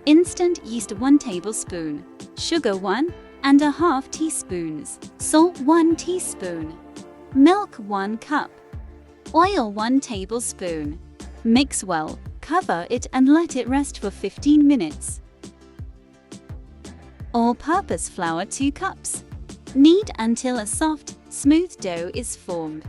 Instant yeast 1 tablespoon, sugar 1½ teaspoons, salt 1 teaspoon, milk 1 cup, oil 1 tablespoon. Mix well, cover it and let it rest for 15 minutes. All-purpose flour 2 cups. Knead until a soft, smooth dough is formed.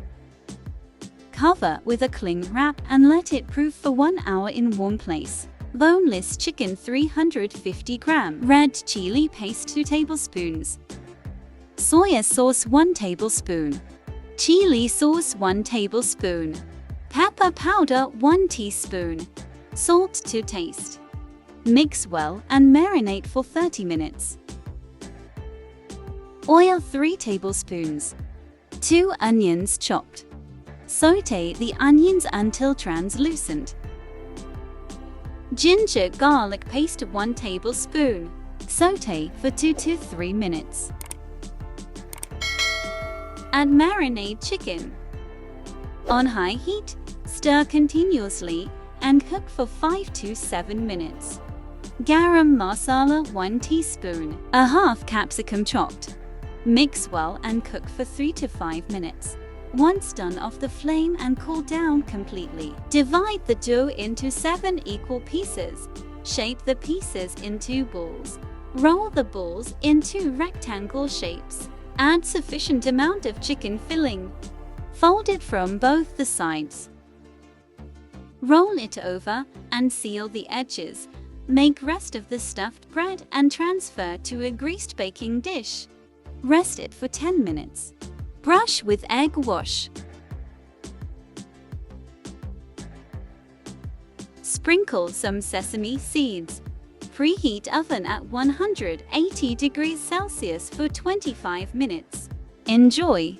Cover with a cling wrap and let it proof for 1 hour in warm place. Boneless chicken 350 gram. Red chili paste 2 tablespoons. Soya sauce 1 tablespoon. Chili sauce 1 tablespoon. Pepper powder 1 teaspoon. Salt to taste. Mix well and marinate for 30 minutes. Oil 3 tablespoons. 2 onions chopped. Sauté the onions until translucent. Ginger garlic paste 1 tablespoon. Sauté for 2 to 3 minutes. Add marinade chicken. On high heat, stir continuously and cook for 5 to 7 minutes. Garam masala 1 teaspoon. A half capsicum chopped. Mix well and cook for 3 to 5 minutes. Once done, off the flame and cool down completely. Divide the dough into 7 equal pieces. Shape the pieces into balls. Roll the balls into rectangle shapes. Add sufficient amount of chicken filling. Fold it from both the sides. Roll it over and seal the edges. Make rest of the stuffed bread and transfer to a greased baking dish. Rest it for 10 minutes. Brush with egg wash. Sprinkle some sesame seeds. Preheat oven at 180 degrees Celsius for 25 minutes. Enjoy!